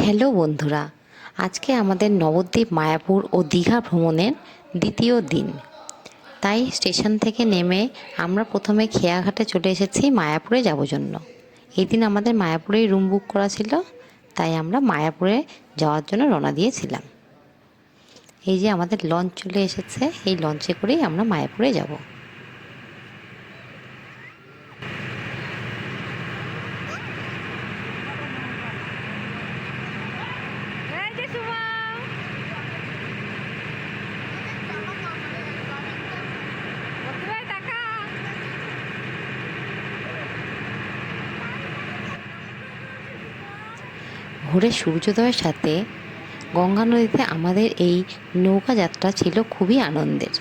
Hello বন্ধুরা, আজকে আমাদের নবদ্বীপ, মায়াপুর ও দীঘা ভ্রমণের দ্বিতীয় দিন। তাই স্টেশন থেকে নেমে আমরা প্রথমে খেয়াঘাটে চলে এসেছি মায়াপুরে যাওয়ার জন্য। এই দিন আমাদের মায়াপুরেই রুম বুক করা ছিল, তাই আমরা মায়াপুরে যাওয়ার জন্য রওনা দিয়েছিলাম। এই যে আমাদের লঞ্চ চলে এসেছে, এই লঞ্চে করেই আমরা মায়াপুরে যাব। ভোরে সূর্যোদয়ের সাথে গঙ্গা নদীতে আমাদের এই নৌকা যাত্রা ছিল খুবই আনন্দের।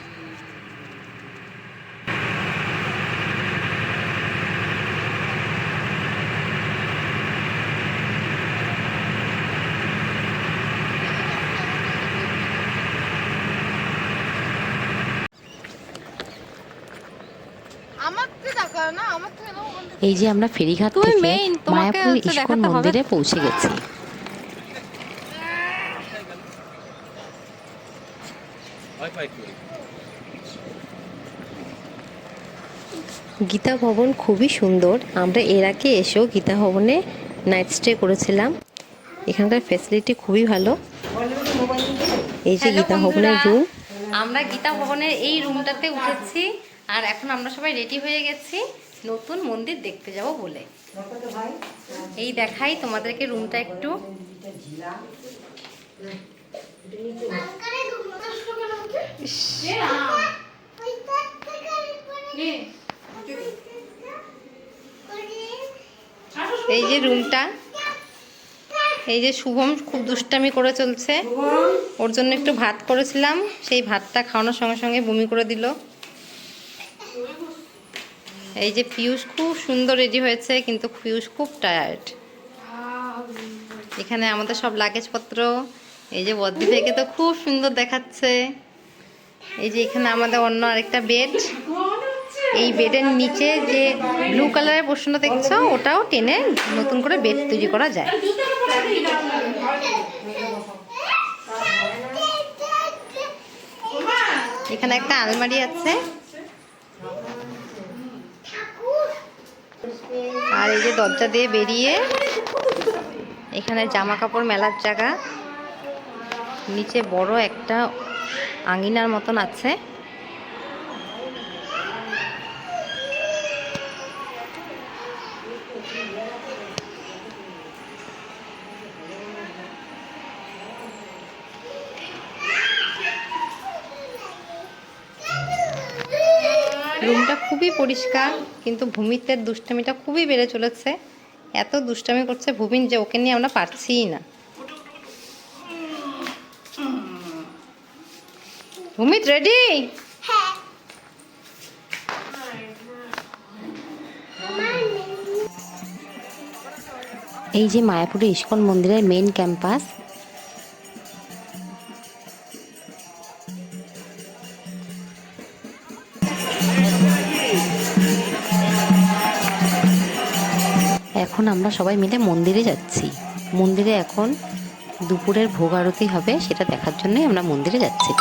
এই যে আমরা ফেরিঘাট থেকে মায়াপুর ইস্কন মন্দিরে পৌঁছে গেছি। গীতা ভবন খুবই সুন্দর। আমরা এর আগে এসেও গীতা ভবনে নাইট স্টে করেছিলাম। এখানকার ফ্যাসিলিটি খুবই ভালো। এই যে গীতা ভবনের রুম। আমরা গীতা ভবনের এই রুমটাতে উঠেছি, আর এখন আমরা সবাই রেডি হয়ে গেছি নতুন মন্দির দেখতে যাব বলে। এই দেখাই তোমাদেরকে রুমটা একটু। এই যে রুমটা, এই যে শুভম খুব দুষ্টামি করে চলছে। ওর জন্য একটু ভাত করেছিলাম, সেই ভাতটা খাওয়ানোর সঙ্গে সঙ্গে বমি করে দিল। এই যে পিয়ুষ খুব সুন্দর রেডি হয়েছে, কিন্তু পিয়ুষ খুব টায়ার্ড। এখানে আমাদের সব লাগেজপত্র। এই যে বদ্দি থেকে তো খুব সুন্দর দেখাচ্ছে। এই যে এখানে আমাদের অন্য আরেকটা বেড। এই বেডের নিচে যে ব্লু কালারের পোর্শনটা দেখছো, ওটাও টেনে নতুন করে বেড তৈরি করা যায়। এখানে একটা আলমারি আছে, আর এই যে দরজা দিয়ে বেরিয়ে এখানে জামা কাপড় মেলার জায়গা। নিচে বড় একটা আঙিনার মতন আছে। রুমটা খুবই পরিষ্কার, কিন্তু ভূমিতের দুষ্টামিটা খুবই বেড়ে চলেছে। এত দুষ্টামি করছে ভূমিন যে ওকে নিয়ে আমরা পারছিই না। ভূমিত রেডি? এই যে মায়াপুরে ইস্কন মন্দিরের মেইন ক্যাম্পাস। এখন আমরা সবাই মিলে মন্দিরে যাচ্ছি। মন্দিরে এখন দুপুরের ভোগ আরতি হবে, সেটা দেখার জন্যই আমরা মন্দিরে যাচ্ছি।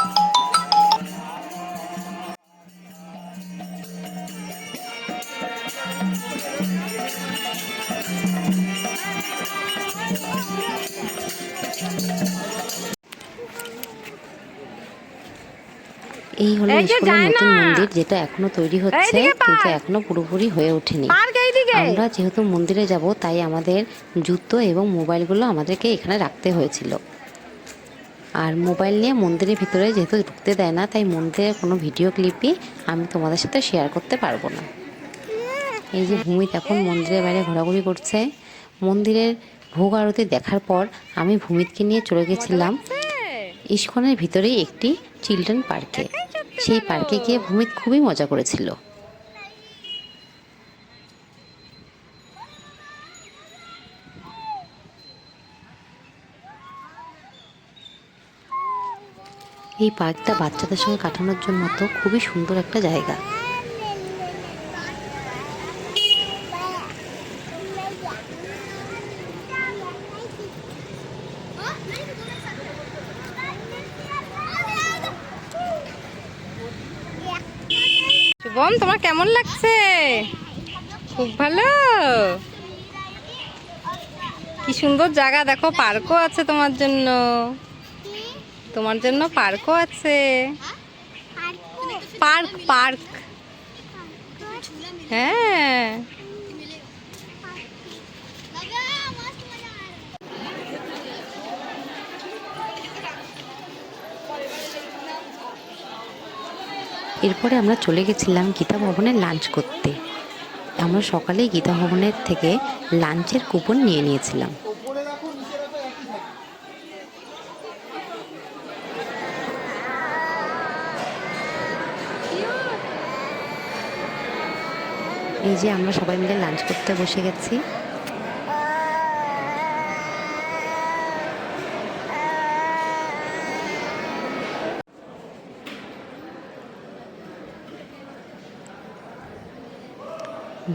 এই হলো ইস্কনের নতুন মন্দির, যেটা এখনো তৈরি হচ্ছে, কিন্তু এখনো পুরোপুরি হয়ে ওঠেনি। আমরা যেহেতু মন্দিরে যাব, তাই আমাদের জুতো এবং মোবাইলগুলো আমাদেরকে এখানে রাখতে হয়েছিল। আর মোবাইল নিয়ে মন্দিরের ভিতরে যেহেতু ঢুকতে দেয় না, তাই মন্দিরের কোনো ভিডিও ক্লিপই আমি তোমাদের সাথে শেয়ার করতে পারবো না। এই যে ভূমিত এখন মন্দিরের বাইরে ঘোরাঘুরি করছে। মন্দিরের ভোগ আরতি দেখার পর আমি ভূমিতকে নিয়ে চলে গেছিলাম ইস্কনের ভিতরেই একটি চিলড্রেন পার্কে। সেই পার্কে গিয়ে ভূমিত খুবই মজা করেছিল। এই পার্কটা বাচ্চাদের সঙ্গে কাটানোর জন্য তো খুবই সুন্দর একটা জায়গা। শুভম, তোমার কেমন লাগছে? খুব ভালো। কি সুন্দর জায়গা দেখো, পার্কও আছে তোমার জন্য। তোমার জন্য পার্কও আছে। Park park. হ্যাঁ। এরপরে আমরা চলে গেছিলাম গীতা ভবনে লাঞ্চ করতে। আমরা সকালেই গীতা ভবনের থেকে লাঞ্চের কুপন নিয়ে নিয়েছিলাম। এই যে আমরা সবাই মিলে লাঞ্চ করতে বসে গেছি।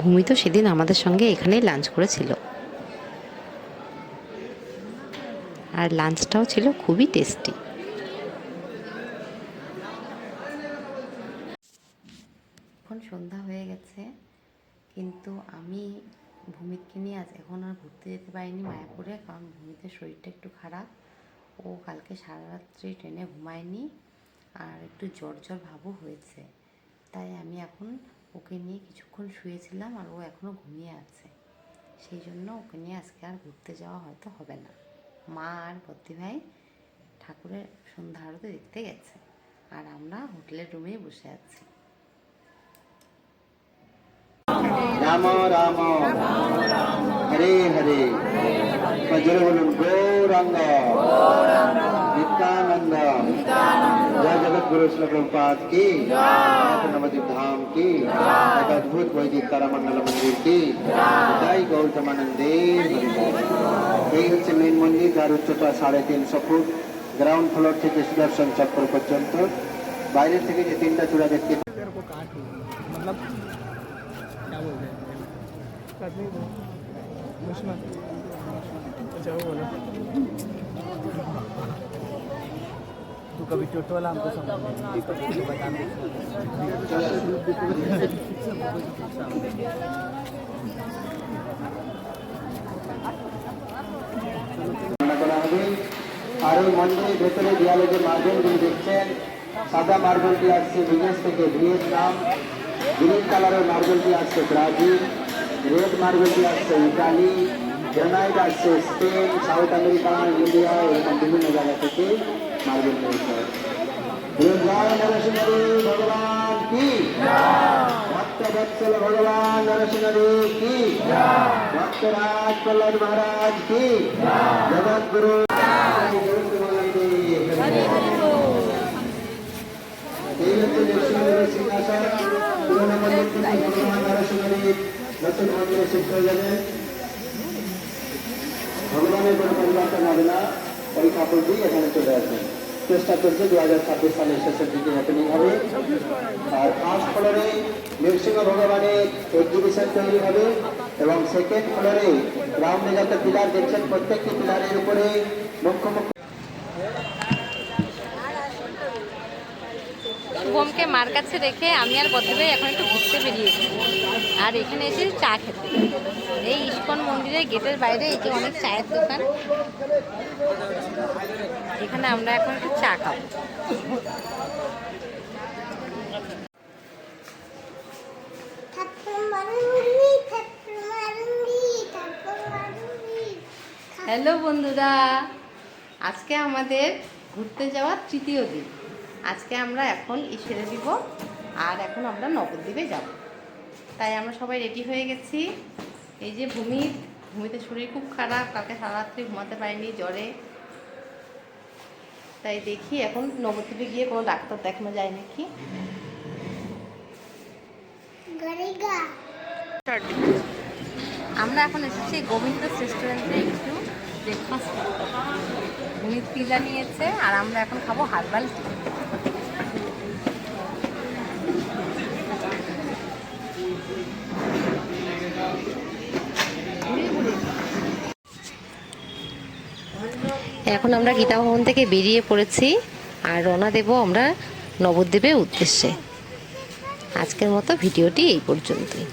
ভূমি তো সেদিন আমাদের সঙ্গে এখানেই লাঞ্চ করেছিল, আর লাঞ্চটাও ছিল খুবই টেস্টি। এখন সন্ধ্যা হয়ে গেছে, কিন্তু আমি ভূমিকে নিয়ে আজ এখন আর ঘুরতে যেতে পারিনি মায়াপুরে, কারণ ভূমিতে শরীরটা একটু খারাপ। ও কালকে সারা রাত্রি ট্রেনে ঘুমায়নি, আর একটু জ্বর জ্বর ভাবও হয়েছে। তাই আমি এখন ওকে নিয়ে কিছুক্ষণ শুয়েছিলাম, আর ও এখনও ঘুমিয়ে আছে। সেই জন্য ওকে নিয়ে আজকে আর ঘুরতে যাওয়া হয়তো হবে না। মা আর বদ্দি ভাই ঠাকুরের সন্ধ্যা আরতি দেখতে গেছে, আর আমরা হোটেলের রুমেই বসে আছি। রাম রাম হরে হরে জয় বলুন গৌরাঙ্গ नित्यानंद जय जगत गुरु श्री प्रभुपाद की नवदीप धाम की एक अद्भुत वैदिक तारामंडल मंदिर की जय गौतमानंदे এই হচ্ছে মেন মন্দির, যার উচ্চতা 350 ফুট। গ্রাউন্ড ফ্লোর থেকে সুদর্শন চক্র পর্যন্ত। বাইরে থেকে যে তিনটা চূড়া দেখতে तू कभी टोटोला हमको बताना। করা হবে। আর ওই মন্দিরের ভেতরে দেয়ালে যে মার্বেলগুলি দেখছেন, সাদা মার্বেলটি আসছে বিদেশ থেকে, ভিয়েতনাম। গ্রিন কালারের মার্বেলটি আসছে ব্রাজিল। রেড মার্বেলটি আসছে ইটালি। গ্রানাইট আসছে স্পেন, সাউথ আমেরিকা, ইন্ডিয়া, এরকম বিভিন্ন জায়গা থেকে মার্বেল রয়েছে। ভগবান কি ভক্ত বৎসল ভগবান নরসিংহী কি ভক্তরাজ প্রহ্লাদ মহারাজ কি জগৎ গুরু সিংহাসন পুরোনো মন্দির থেকে ভগবান নরসিংহীর নতুন মন্দিরে শিফট হয়ে যাবেন। ভগবানের কোনো পরিবর্তন হবে না, ওই ঠাকুরটি এখানে চলে আসবেন। চেষ্টা করছে 2026 সালের শেষের দিকে ওপেনিং হবে। আর ফার্স্ট ফ্লোরে নৃসিংহ ভগবানের এক্সিবিশন তৈরি হবে, এবং সেকেন্ড ফ্লোরে রাউন্ডে যত পিলার দেখছেন প্রত্যেকটি পিলারের উপরে মুখ্য মুখ্য। শুভমকে মার কাছে রেখে আমি আর বদ্দি ভাই এখন একটু ঘুরতে বেরিয়েছি, আর এখানে এসে চা খেতে। এই ইস্কন মন্দিরের গেটের বাইরে এই যে অনেক চায়ের দোকান, এখানে আমরা এখন একটু চা খাবো। হ্যালো বন্ধুরা, আজকে আমাদের ঘুরতে যাওয়ার তৃতীয় দিন। আজকে আমরা এখন ছেড়ে দিব, আর এখন আমরা নবদ্বীপে যাব। তাই আমরা সবাই রেডি হয়ে গেছি। এই যে ভূমিতে শরীর খুব খারাপ, কালকে সারা রাত্রি ঘুমাতে পারিনি জ্বরে। তাই দেখি এখন নবদ্বীপে গিয়ে কোনো ডাক্তার দেখানো যায় নাকি। আমরা এখন এসেছি গোবিন্দ রেস্টুরেন্টে একটু ব্রেকফাস্ট করতে। ভূমি পিজা নিয়েছে, আর আমরা এখন খাবো হার্বাল টি। এখন আমরা গীতা ভবন থেকে বেরিয়ে পড়েছি, আর রওনা দেব আমরা নবদ্বীপের উদ্দেশ্যে। আজকের মতো ভিডিওটি এই পর্যন্তই।